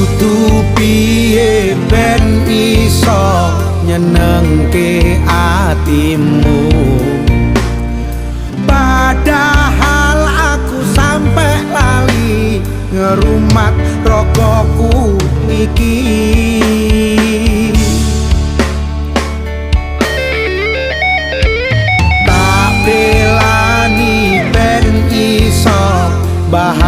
Dudu piye ben iso nyenengke atimu, padahal aku sampe lali ngerumat rogoku iki. Tak belani ben iso bahagia